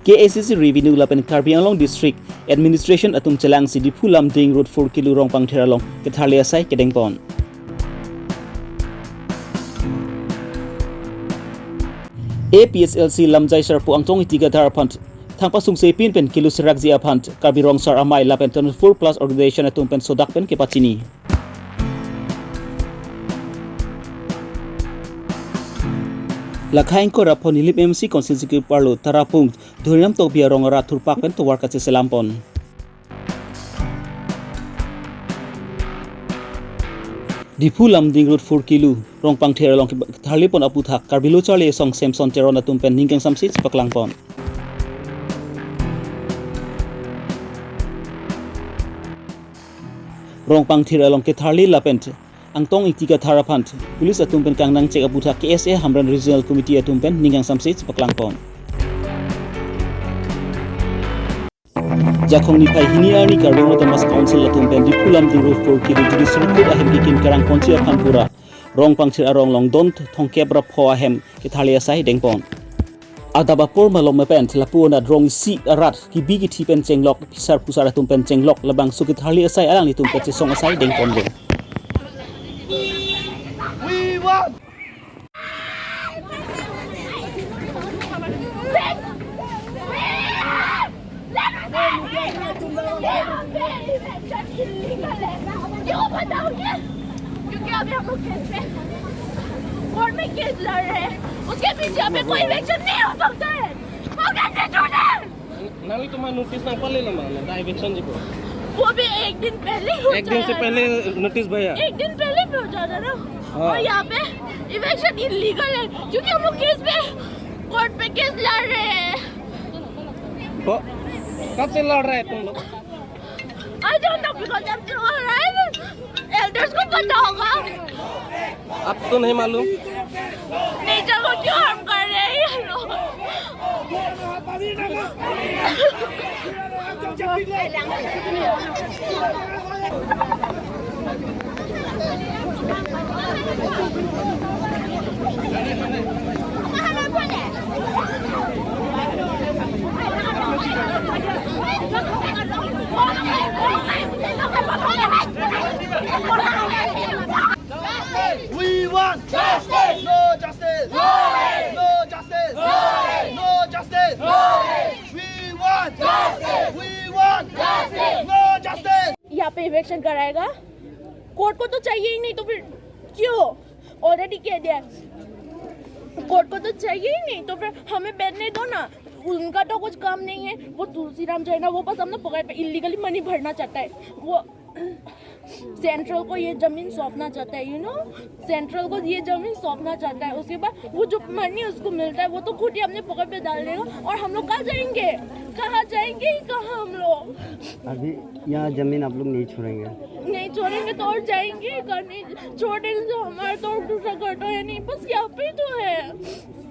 KACC Revenue Lapen Karbi Longri District Administration atum chelang si Dipu Lamding Road 4 kilo rong pang thera long ketharlia sai kedeng pon. APSLC Lamjai Sarpu Angtong Itiga Darapant Thangpasung Sepin pen kilo serak zia pant Karbi Rong Sar Amai Lapen 4 plus organization atum pen sodak pen kepacini. Lakhain ko rapon hilip MC konstitusi parlo tarapung dhurinam tok bia rong ra thurpak pen to warka che selampon. Dipu Lamding Road 4 kilo rong pang thera long tharlipon aputhak Karbilo Charlie song Samson Teron atum pen ningkang samsit paklangpon. Rong pang thera long ke tharli lapent Angtong Itiga Tharapant Police atum pen kang nang cek aputhak KSA Hamran Regional Committee atum pen ningkang samsit paklangpon. Jakong ni pai hiniar ni Karbi Thomas Council atum pen Dipu Lamding Road 4 kilo judicial court ahem kikin karang konci Phanpura rong pangchir arong long don thongkep rap ho ahem kithalia sai dengpon. Adabapur malom pen lapuona drong si arat ki bigi thi pen chenglok pisar pusar atum pen chenglok labang sukit thalia sai alang ni tum pe song sai dengpon de. We want क्यों बताओगे? क्योंकि अभी हम लोग case पे court में case लड़ रहे हैं, उसके पीछे हमें कोई इलेक्शन नहीं हो सकता है। वो कैसे छोड़े? नाली तुम्हारा नोटिस ना पहले ना माने दा इलेक्शन जी को वो भी एक दिन पहले हो एक दिन से पहले नोटिस भैया एक दिन पहले भी हो जाता ना। और यहाँ पे इलेक्शन इलीगल है क्योंकि हम लोग केस पे कोर्ट पे केस लड़ रहे हैं। कब से लड़ रहे हैं तुम लोग? I don't know because I'm still alive. Elders को पता होगा। अब तो नहीं मालूम। नेचर को क्यों हार्म कर रहे हैं ये लोग? We want justice. No justice. No justice. No justice. We want justice. We want justice. No justice. यहाँ पे इलेक्शन कराएगा, कोर्ट को तो चाहिए ही नहीं तो फिर क्यों? ऑलरेडी कह दिया, कोर्ट को तो चाहिए ही नहीं तो फिर हमें बैठने दो ना। उनका तो कुछ काम नहीं है, वो तुलसीराम जो है ना वो बस हमने पकड़ पे इलीगली मनी भरना चाहता है। वो सेंट्रल को ये जमीन सौंपना चाहता है, यू नो, सेंट्रल को ये जमीन सौंपना चाहता है। उसके बाद वो जो मनी उसको मिलता है वो तो खुद ही अपने पकड़ पे डाल देगा। और हम लोग कहाँ जाएंगे? कहाँ जाएंगे? कहाँ हम लोग? अभी यहाँ जमीन आप लोग नहीं छोड़ेंगे? नहीं छोड़ेंगे तो और जाएंगे? नहीं छोड़ेंगे तो हमारा तो दूसरा घर तो है नहीं, बस यहाँ पे तो है।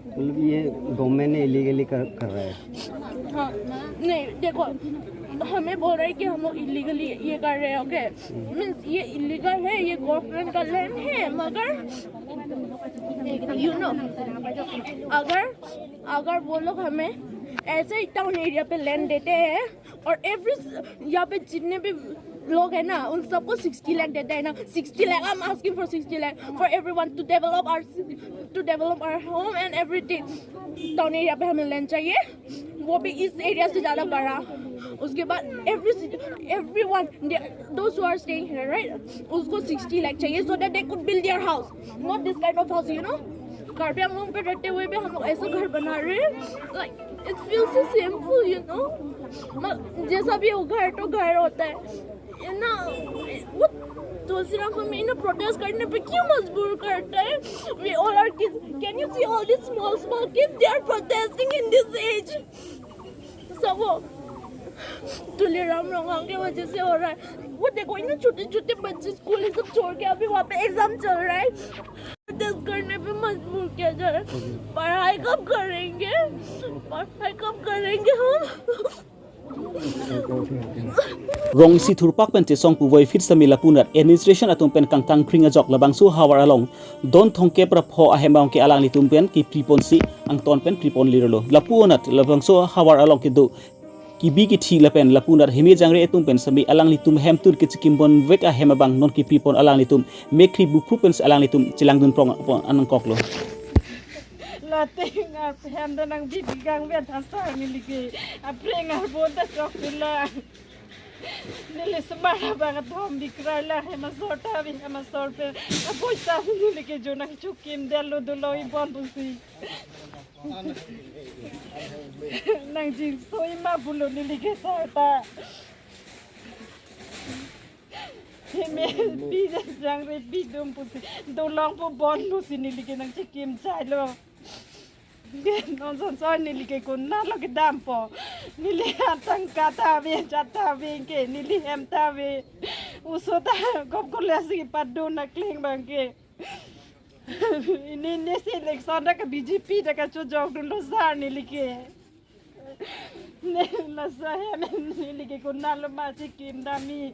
मतलब ये गवर्नमेंट ने इलीगली कर रहा है। हाँ नहीं देखो, हमें बोल रहे हैं कि हम लोग इलीगली ये कर रहे हैं। ओके मीन्स ये इलीगल है, ये गवर्नमेंट का लैंड है, मगर यू नो अगर वो लोग हमें ऐसे टाउन एरिया पे लैंड देते हैं और एवरी यहाँ पे जितने भी लोग है ना उन सबको 60 लाख देते हैं ना। 60 lakh, I am asking for 60 lakh for everyone to develop our home and everything. Town area पे हमें लैंड चाहिए, वो भी इस एरिया से ज़्यादा बड़ा। उसके बाद everyone those who are staying here, right, उसको 60 लाख चाहिए so that they could build their house, not this kind of house, you know। Karbi Anglong पे रहते हुए भी हम लोग ऐसा घर बना रहे हैं, like it feels so simple, you know। जैसा भी हो घर तो घर होता है ना। वो तुलसीराम को मैं प्रोटेस्ट करने पे क्यों मजबूर करता है? We all are kids. Can you see all these small kids? They are protesting in this age. सब वो तुलसीराम रंगांग के वजह से हो रहा है। वो देखो इन्हें छोटे छोटे बच्चे स्कूल सब छोड़ के अभी वहाँ पे एग्जाम चल रहा है, प्रोटेस्ट करने पे मजबूर किया जा रहा है। पढ़ाई कब करेंगे हम? rong si thurpak pen che song pu voi fit samila punat administration atum pen kangkang kringa jok labang su hawar along don thongke pra pho ahembang ke alang litum pen ki pripon si ang ton pen pripon lirolo lapunat labang su hawar along ke do ki bi ki thi la pen lapunat hemi jangre etum pen sami alang litum hem tur ki chikimbon vek a hemabang non ki pripon alang litum mekri bu prupen alang litum chilang dun prong anang koklo Lating hem dan ang bibigang vet asar niligi apring arbonda chokila nili semara banget hom dikrala hemasota vi hemasorpe apoy sa niligi jona chukim delu duloi bon pusi nang jing soi ma bulo niligi sarta Heme pide jangre bidum pusi dolong po bon pusi niligi nang chikim chalo non so nili ke kunna lo ke dampo nili atang kata ve jata ve ke nili hem ta ve usota gop ko lesi padu na kling bangke ini nesi election da ka BJP da ka chojok dun lo sar nili ke ne la sa hem nili ke kunna lo ma chikim dami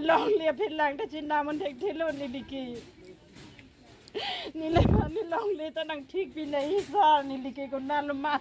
along le philang da chinna mon thek thelo nili ke nilai mani long le tanang thik pi nahi sa nili ke ko nalma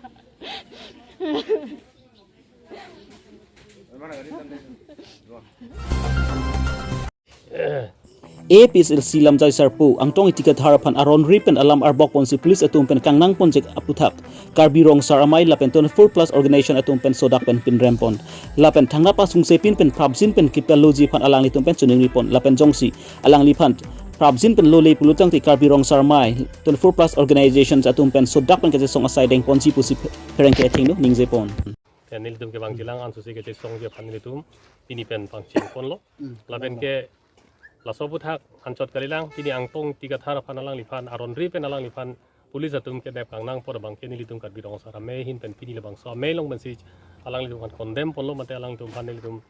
APSLC lamjai sarpu angtong itika tharapan aron ripen alam arbok ponsi police atum pen kangnang ponjek aputhak Karbi rong saramai lapen 24+ organization atum pen sodak pen pin rempon lapen thangna pasung sepin pen prabjin pen kipaloji pan alang litum pen chuning ripon lapen jongsi alang lipan prabjin pen lole pulutang ti Karbi rong saramai 24+ organizations atum pen sodak pen kase song asai deng ponji pusi pereng ke thing no ningje pon nil tum ke bang jilang an susi ke song je pan litum pini pen pang chin pon lo lapen ke laso puthak anchot kalilang pini angtong tiga thara panalang lipan aron ri penalang lipan pulis atum ke dep kangnang por bang ke nilitum Karbi rong saramai hin pen pini lebang so me long bensi alang litum kan kondem pon lo mate alang tum pan nilitum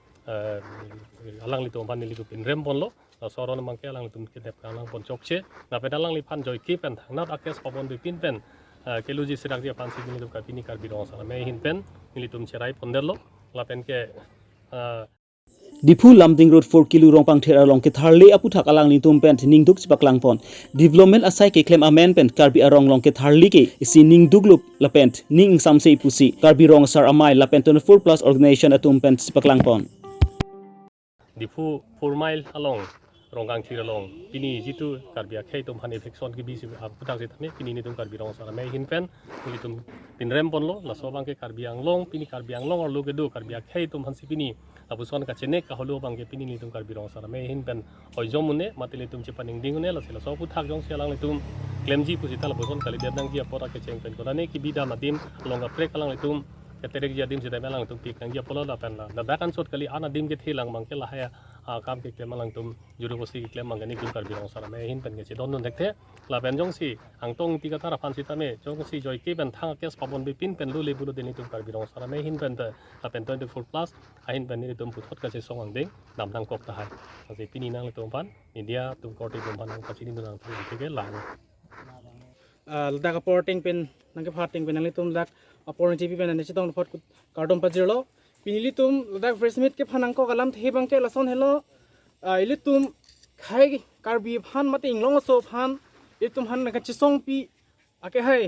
alang litum pan nilitum pin rem pon lo soron mang ke alang litum ke dep kangnang pon chokche na penalang lipan joy ki pen thangnat akes papon bi pin pen keluji sirak dia pan sig nilitum Karbi ni Karbi rong saramai hin pen nilitum cherai ponderlo lapen ke Dipu Lamding Road 4 kilo rongpang thera long ke tharle aputhak alang ni tum pen ningduk chipaklang pon development asai ke claim amen pen Karbi arong long ke tharli ke isi ningduk lup lapent ning samse pusi Karbi rong sar amai lapen 24+ organization atum pen chipaklang pon Dipu 4 mile along ronggang chiralong pini jitu Karbi akhai tum han infection ki bisi aputhak se thame pini ni tum Karbi rong saramai hin pen ni tum pin rem pon lo la sobang ke Karbi anglong pini Karbi anglong or lo ke do Karbi akhai tum han si pini apuson ka chene ka holo bang ke pini ni tum Karbi rong saramai hin pen oi jomune matile tum chipaning dingune la sela so puthak jong selang le tum klemji pusita la boson kali dang dia pora ke cheng pen ko ne ki bida madim longa prek kalang le tum keterek dia dim sedai malang tum pik dia pola la pen la bakan sot kali ana dim ke thilang mang ke la haya kam ke klem malang tum juru kosi ke klem mang ni tum Karbi rong saramai hin pen ke don don dekte la pen jong si angtong tiga tara pan sitame jong si joy ke pen thang kes papon bi pin pen lu le bulu deni tum Karbi rong saramai hin pen la pen 24+ ahin pen ni tum puthot ka se song ang ding dam nang kop ta hai ase pini nang le tum pan india tum korti tum pan ka chini nang tum ke lang dak porting pen nang ke farting pen nang litum dak porting tv pen ne chitong fot kardom pajirlo pinili tum dak fresh meat ke phanang ko galam the bang ke lason hello ili tum khai Karbi phan mate inglong so phan ili tum han ka chisong pi ake hai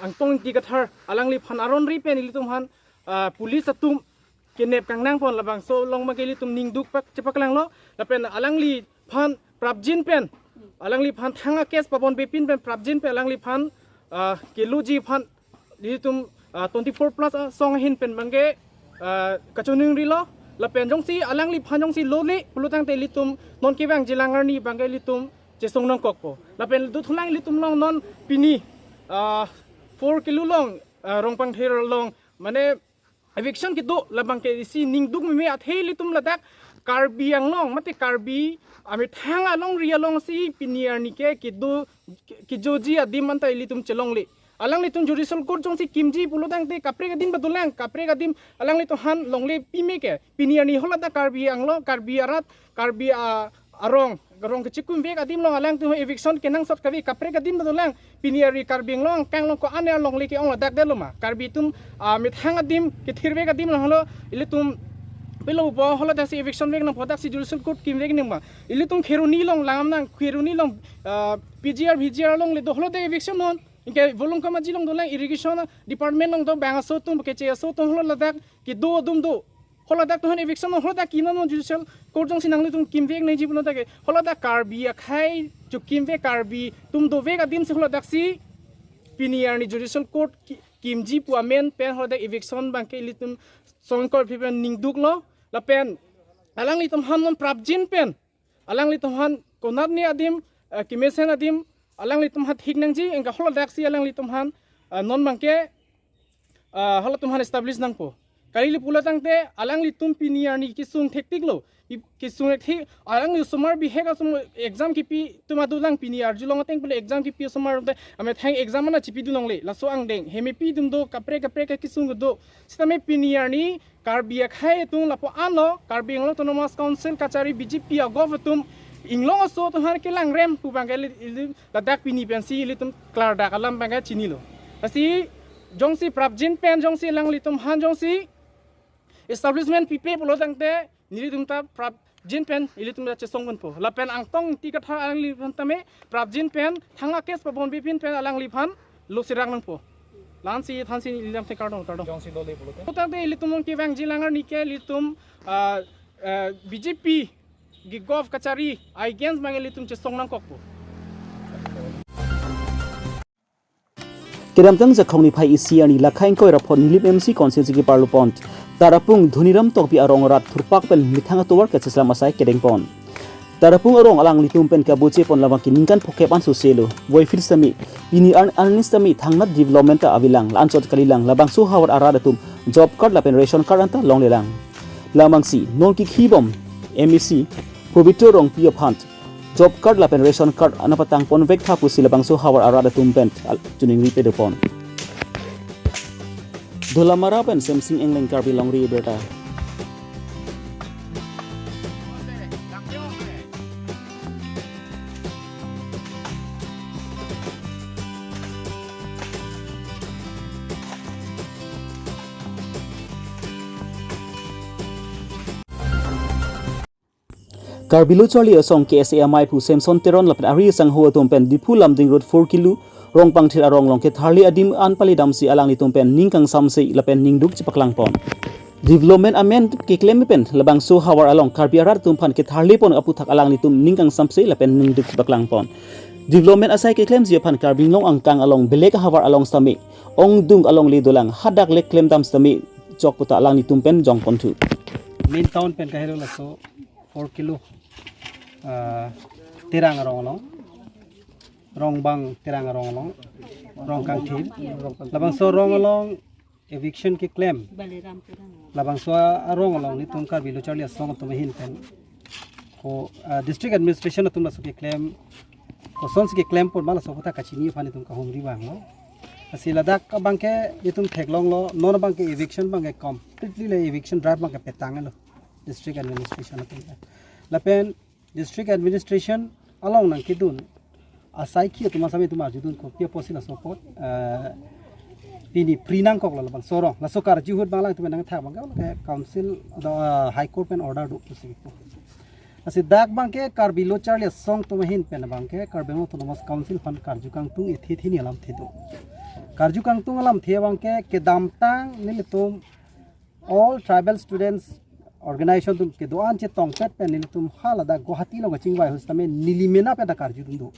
angtong ti ka thar alangli phan aron ri pen ili tum han police atum kenep kangnang pon labang so long ma ke ili tum ningduk pak chepaklang lo la pen alangli phan prabjin pen alangli phan thanga kes papon bepin pen prabjin pe alangli phan keluji phan li tum 24+ song hin pen bangge kachuning ri lo la pen jong si alangli phan jong si loli pulutang te li tum non kiwang jilangar ni bangge li tum chesong nong kokpo la pen du thulang li tum long non pini 4 kilo long rongpang ther long mane eviction ki do labang ke si ningduk me athei li tum ladak Karbi anglong mate Karbi ami thanga long ria long si pinier ni ke kidu ki joji adim man tai li tum chelong li alang li tum judicial court jong si kimji puludang te kapre ga din badulang kapre ga dim alang li to han long le pime ke pinier ni hola da Karbi anglo Karbi arat Karbi arong garong ke chikum vek adim long alang tu eviction ke nang sot kabi kapre kadim do lang piniari karbing long kang long ko ane long le ke ong la dak de loma karbi tum mit hang adim ke thir vek adim long halo ile tum pelo bo holo dak si eviction vek nang podak si judicial court kim vek ning ma ile tum kheruni long langam nang kheruni long PGR long le do holo de eviction non inke volung kama jilong do lang irrigation department long do bang so tum ke che so tum holo la dak ki do dum do holo dak tuhan eviction holo dak kina non judicial court jong sinang le tum kim vek nei jibun ta ke holo dak karbi khai ju kim vek karbi tum do vek adim se holo dak si piniar ni judicial court kim ji pu amen pen holo dak eviction bang ke li tum song court pipen ning duk lo la pen alang li tum han non prap jin pen alang li tum han konat ni adim kimesen adim alang li tum han thik nang ji engka holo dak si alang li tum han non bang ke holo tum han establish nang po kali li pula tangte alang li tum piniar ni kisung tektik lo kisung thi alang li sumar bi hega sum exam ki pi tuma du lang piniar julong teng pule exam ki pi sumar te ame thang exam na chipi du long le la so ang deng hemi pi dum do kapre ka kisung do sistame piniar ni karbia khai tung la po an lo karbi nglo autonomous council kachari bjp ya gov tum inglong so to har ke lang rem pu bang la dak pini pensi li tum klar dak alam bang chini lo asi jongsi prapjin pen jongsi lang li tum han jongsi establishment pipe pulo tangte nili tumta prap jin pen ili tumta chesong kon po la pen angtong ti ka tha ang li phan tame prap jin pen thanga kes pa bon bi pin pen alang li phan lo sirang nang po lan si than si ilam te kardong jong si do le pulo te tangte ili tum ki wang jilangar ni ke li tum BJP gi gov kachari I gens mang ili tum chesong nang kok po kiram tang jakhong ni phai isi ani lakhain koi rapon nilim MC council ki parlo pont tarapung dhuniram tokpi arong rat thurpak pen mithanga towar ka cheslam asai kedeng pon tarapung arong alang litum pen ka buche pon lawang kiningkan phokep an su selo voi fil sami ini anistami thangna development abilang lanchot kalilang labang su hawar aradatum job card la pen ration card anta long lelang lamang si non ki khibom MEC provito rong pio phant job card la pen ration card anapatang pon vek tha pusi labang su hawar aradatum pen tuning ri pe pon Dolamara pen semsing engleng Karbi Longri Abirta. Karbi Lu Charlie asong KSAMI pu Samson Teron lapen ari sang ho pen dipu lamding road 4 kilo rong pangthir arong long ke tharli adim an pali damsi alang ni tumpen ningkang samse lapen ningduk chipaklang pon development amen ke claim pen labang so hawar along Karbi arar tumpan ke tharli pon aputhak alang ni tum ningkang samse lapen ningduk chipaklang pon development asai ke claim jiapan Karbi long angkang along belek hawar along sami ong dung along li dolang hadak le claim dam sami chok puta alang ni tumpen jong pon thu main town pen kahelo la so 4 kilo terang arong long rong bang terang arong long rong kang thil labang so rong along eviction ki claim labang so arong along ni tum Karbi Lu Charlie song tum hin pen ko district administration tum la so ki claim ko sons ki claim por mala so pata kachini phani tum ka homri bang lo asila dak ka bangke itum theklong lo non bangke eviction bangke completely le eviction drive bangke petang lo district administration tum la pen district administration along nang kidun asai ki tuma sami tuma judun ko pia posina support pini prinang kok la bang sorong la sokar jihut bangla tu nang thak bang ka council the high court pen order do pusi ko asi dak bang ke Karbi Lu Charlie song tu mahin pen bang ke Karbi autonomous council fan karjukang tung ithi thi ni alam thi do karjukang tung alam the bang ke damtang nil tum all tribal students organization tum ke doan che tongpet pen nil tum hala da Guwahati lo chingwai hostame nilimena pe da karjudun do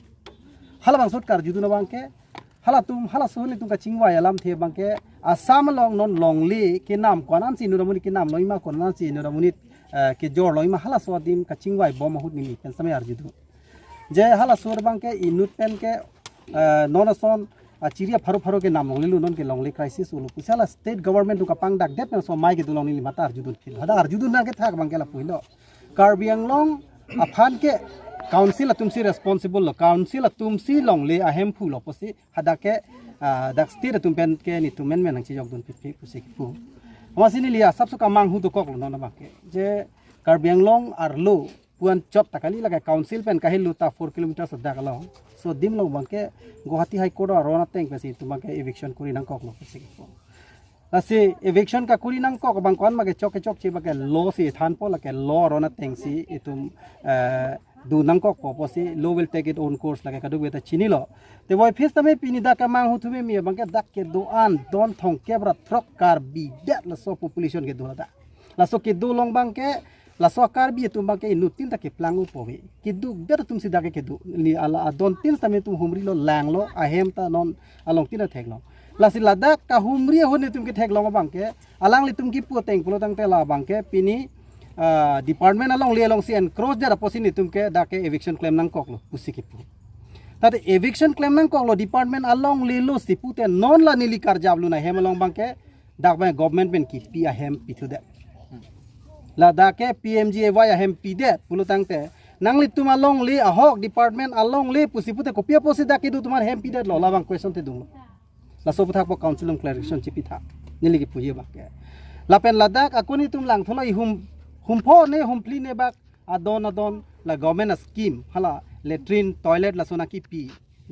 hala bang sot karjudu na bang ke hala sohli tum ka chingwai alam the bang ke asam long non longli ke nam konan si nuramuni ke nam loima konan si nuramuni ke jor loima hala so dim ka chingwai bom hut ni pen samay arjudu je hala sor bang ke inut pen ke nonason chiria pharo ke nam longli lu non ke longli crisis ulu pusala state government tu ka pang dak det so mai ke dulong ni mata arjudu phil hada arjudu na ke thak bang ke la puilo Karbi Anglong aphan ke council atumsi responsible lo council atumsi longle ahem phulo posi hadake dak state atumpen ke ni tumen men ang chijok dun pipi pusi pu amasini liya sabsu kamang hu to kok lo na ba ke je Karbi Anglong arlo puan chop takali laga council pen kahil luta 4 kilometer sadak long so dim long bangke Guwahati High Court arona teng pesi tu bangke eviction kuri nang kok lo pesi ko lasi eviction ka kuri nang kok bang kon mage chok chi bage law si than po lake law arona teng si itum du nang kok po posi law will take it own course lage kadu beta chini lo te boy fis tame pini da ka mang hutume mi bangke dak ke doan don thong kebra throk Karbi dat la so population ke dula da la so ke du long bangke la so Karbi tum bangke inutin ta ke plangu powi ke du ber tum sida ke du ni ala don tin tame tum humri lo lang lo ahem ta non along tin thek lo la si ladak ka humri hone tum ke thek lo bangke alang li tum ki pu teng pulo tang te la bangke pini department along le along si and cross der aposin tum ke da ke eviction claim nang kok lo pusiki pu tate eviction claim nang kok lo department along le lo si pu te non la nili kar jablu na hem along bangke dak ba government ben ki pi a hem pi thu de la da ke PMGAY a hem pi de pulo tang te nang li tum along le a hok department along le pusi pu te ko pia posi da ke du tumar hem pi de lo la bang question te du la so puthak po council on clarification chipi tha nili ki puye ba ke la pen ladak akuni tum lang thola i humpho ne humpli ne bak adon la government scheme hala latrine toilet la sona ki pi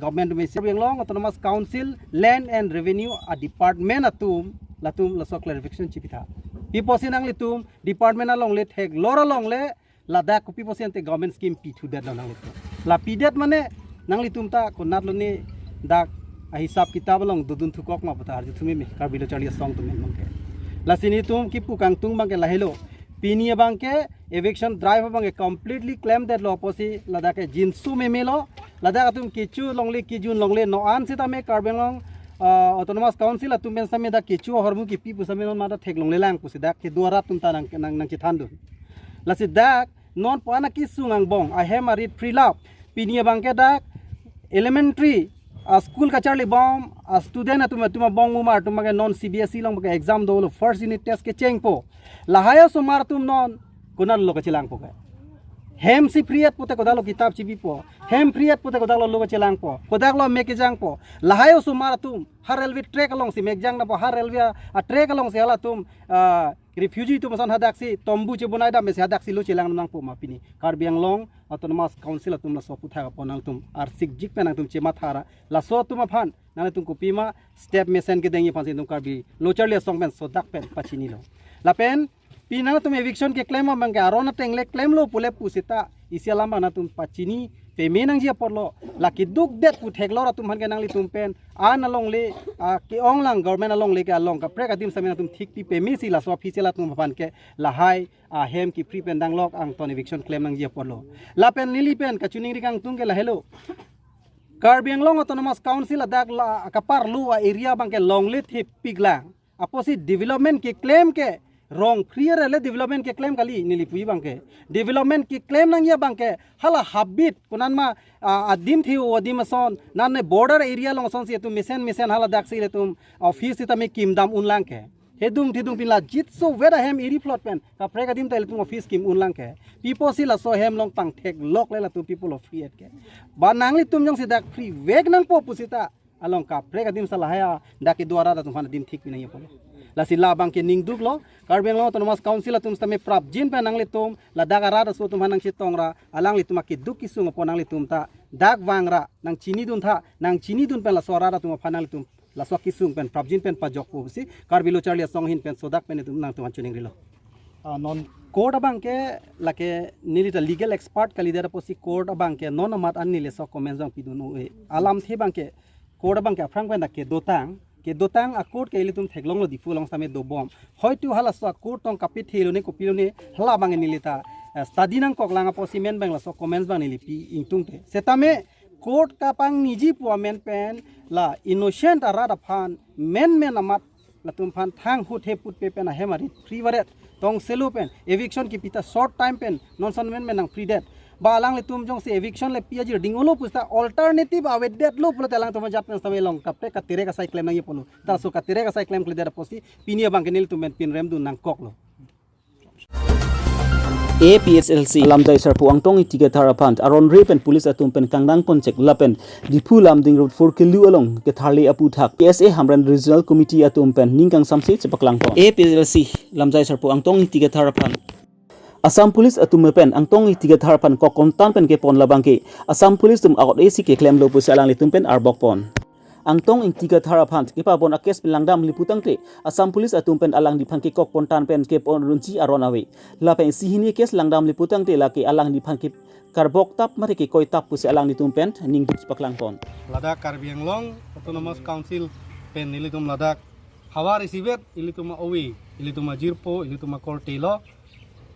government me se long autonomous council land and revenue a department atum la so clarification chipitha pi posin ang litum department along le thek lora long le la da ko pi posin te government scheme pi thu dat nang litum la pi det mane nang litum ta ko nat lo ni dak a hisab kitab long dudun thu kok ma pata ar thumi me Karbi lo chali song tum mangke la sini tum ki pu kang tung bangke la hello pini bangke eviction drive bangke completely claim that lo posi lada ke jinsu me melo lada tum kichu longle kijun longle no an sita me Karbi long autonomous council atum ben same da kichu hormu ki pi pusame non mata thek longle lang pusi da ke duara tum ta nang ki thandu la si dak non pana ki sungang bong I have a read pre love pini bangke dak elementary school ka charli bom student atuma bong umar tumage non CBSE long bage exam do first unit test ke chengpo lahaya sumar tum non kunal lo ka chilang po ka hem si priat pote ko dalo kitab chibi po hem priat pote ko dalo lo ka chilang po ko dalo meke jang po lahaya sumar tum har railway track along si mek jang na po har railway a track along si hala tum refugee tum san hadak si tombu che bunai da me si hadak si lo chilang nang po mapini Karbi long autonomous council atum la so putha ka ponang tum ar sik jik penang tum chema thara la so tum phan nang tum ko pima step mesen ke dengi phan tum Karbi lo charle song pen so dak pen pachini lo la pen pinang tum eviction ke claim mang ke arona tengle claim lo pule pusita isialama na tum pachini pemenang jia porlo la ki duk det pu theklo ra tum han ke nang li tum pen an along le ke ong lang government along le ke along ka prek adim samena tum thik ti pemi si la so official tum phan ke la hai hem ki free pen dang lok ang ton eviction claim nang jia porlo la pen lili pen ka chuning ri kang tung ke la hello Karbi long autonomous council adak la kapar lu area bang ke long le thip piglang aposi development ke claim ke wrong free rele development ke claim kali nili pui bangke development ke claim nang ya bangke hala habit kunan ma adim thi odim son nan ne border area long son si tu misen hala dak si le tum office ta me kim dam unlang ke hedung thidung pila jit so wera hem iri plot pen ka preka dim tel tum office kim unlang ke people si la so hem long pang thek lok le la tu people of free ke ba nangli tum jong si dak free weg nang po pusita along ka preka dim sala haya dak ke duara da tum han dim thik pinai pole la sila bang ke ning duk lo Karbi long autonomous council atum stame prap jin pe nang litum la dagara da so tum hanang chitong ra alang litum ki duk ki sung po nang litum ta dak wangra nang chini dun tha nang chini dun pe la sora ra tum phanang litum la so ki sung pen prap jin pen pa jok po si Karbi lo charli song hin pen sodak pen tum nang tum chuning rilo non court abang ke la ke nili ta legal expert kali dera posi court abang ke non amat an nile so comments jong pidunu alam the bang ke court abang ke frang pen ke dotang akut ke ilitum theklong lo difu long same do bom hoitu hala so akut tong kapit thelo ne kopilo ne hala bang nilita study nang koklang apo cement bang la so comments bang nilipi ingtung te setame court ka pang niji puamen pen la innocent ara da phan men amat la tum phan thang hu the put pe pen a hemari free waret tong selu pen eviction ki pita short time pen non son men nang free debt balang le tum jong se eviction le piaji dingolo pusta alternative awet det lo pulo telang tum jat pen same long kapte ka tere ka sai claim nang ye polo ta so ka tere ka sai claim kle der posi pinia bang kenil tum men pin rem dun nang kok lo APSLC lamjai sarpu angtong tiga tharapan aron rape and police atum pen kangdang ponchek lapen dipu lamding road 4 kilu along ke tharli apu thak PSA Hamran regional committee atum pen ningkang samse chepaklang pon APSLC lamjai sarpu angtong tiga tharapan Assam Police atum pen ang tong tiga tharpan ko kontan pen ke pon labang ke Assam Police tum out AC ke claim lo pu salang litum pen arbok pon. Ang tong ing tiga tharapan ke pa bon akes pilangdam liputang te Assam Police atum pen alang di phan ke kok pontan pen ke pon runci aron awe. La pen sihini kes langdam liputang te la ke alang di phan ke karbok tap mari ke koi tap pu salang litum pen ning di paklang pon. Ladakh Karbi Anglong Autonomous Council pen ilitum Ladakh Hawa receiver ilitum Owi ilitum Jirpo ilitum Kortelo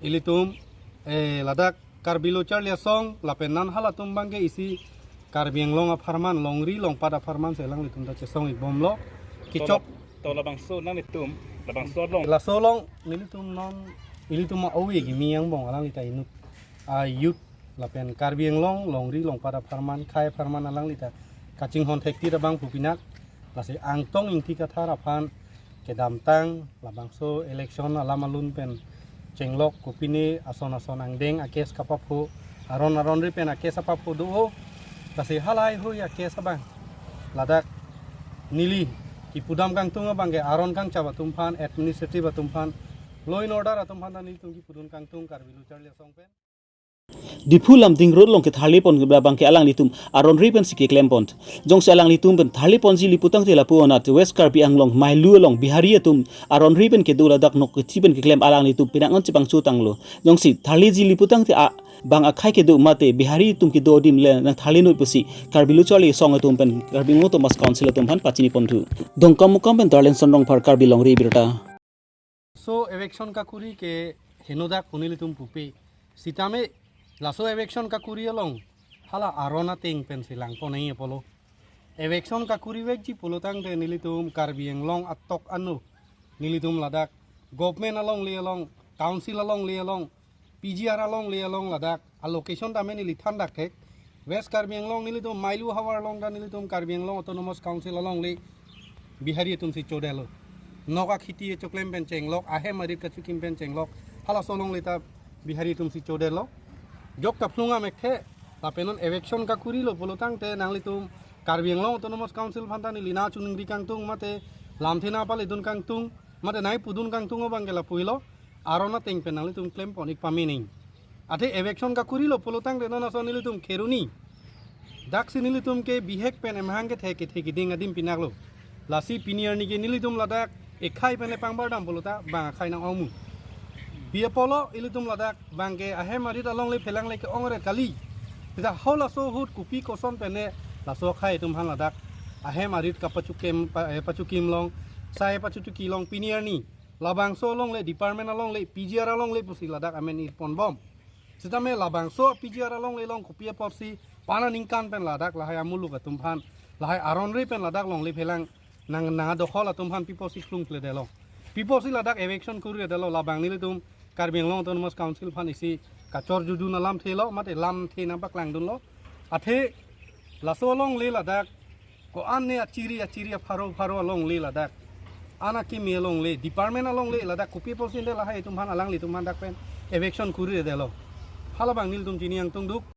ilitum Ladakh Karbi Longri Song lapenan halatum bangke isi Karbi Anglong Aparman Longri Longpada Aparman selang litum da cesong ibom lo kicok to labang so nang itum labang so long la solong nilitum non ilitum Owi gimiang bong alang lita inut youth lapen Karbi Anglong Longri Longpada Aparman kai Aparman alang lita kacing hon tekti da bang pupinak lasi angtong ing tika tharapan ke damtang labang so election alamalun pen cenglok kupini ason angdeng akes kapapu aron ri pen akes apapu duo lasi halai hui akes abang Ladakh nili kipudam kang tunga bangge aron kang caba tumpan administrative tumpan law and order tumpan nili tung kipudun kang tung Karbi Longri songpen Di phulam ding road long ke thali pon ke bang ke alang litum aron ripen sike klempon jong se alang litum pen thali pon ji liputang te la puona te West Karbi Anglong mailu long bihari atum aron ripen ke dula dak nok ke chipen ke klem alang litum pinangon chipang chutang lo jong si thali ji liputang te bang akhai ke du mate bihari tum ke do dim le na thali no pusi Karbi Longri song atum pen Karbi Thomas Council atum han pachini pontu dongkam mukam pen darlen sonrong par Karbi Longri Abirta so election ka kuri ke henoda kunilitum pupi sitame laso election ka kuri along hala arona ting pen silang ponei polo election ka kuri wekji polo tang te nilitum Karbi Anglong atok anu nilitum Ladakh government along le along council along le along PGR along le along Ladakh allocation tame nili thandak thek West Karbi Anglong nilitum mailu hawar along da nilitum Karbi Anglong Autonomous Council along le bihari tum si chodelo noka khiti choklem pen chenglok ahe marit ka chukim pen chenglok hala solong leta bihari tum si chodelo jok kaplunga mekhe tapenon election ka kurilo polotang te nanglitum Karbi Anglong Autonomous Council phantani lina chuning dikang tung mate lamthina pale dun kang tung mate nai pudun kang tung bangela puilo arona teng penalitum claim ponik pamining ate election ka kurilo polotang te nona sonilitum kheruni daksi nilitum ke bihek pen emhang ke theki ding adim pinaklo lasi pinier ni ke nilitum Ladakh ekhai pene pangbar dam polota bang khai na omu Bia polo ilitum Ladakh bangke ahe marit along le phelang le ke ongre kali tida hola so hut kupi koson pene la so khai tum han Ladakh ahe marit ka pachukim long sai pachuki long pinier ni labang so long le department along le PGR along le pusi Ladakh amen ir pon bom sitame labang so PGR along le long kupi porsi pana ningkan pen Ladakh lahai amulu ka tum phan lahai aron re pen Ladakh long le phelang nang na do khola tum phan pipo si klung ple delo pipo si Ladakh election kuri delo labang ni le tum Karbi Anglong Autonomous Council phan isi kachor juju na lam thelo mate lam the na baklang dun lo athe laso long le Ladakh ko anne achiri pharo along le Ladakh ana ki me long le department along le Ladakh kupi posin de la hai tum han alang li tum han dak pen election kuri de lo hala bang nil tum jini ang tung duk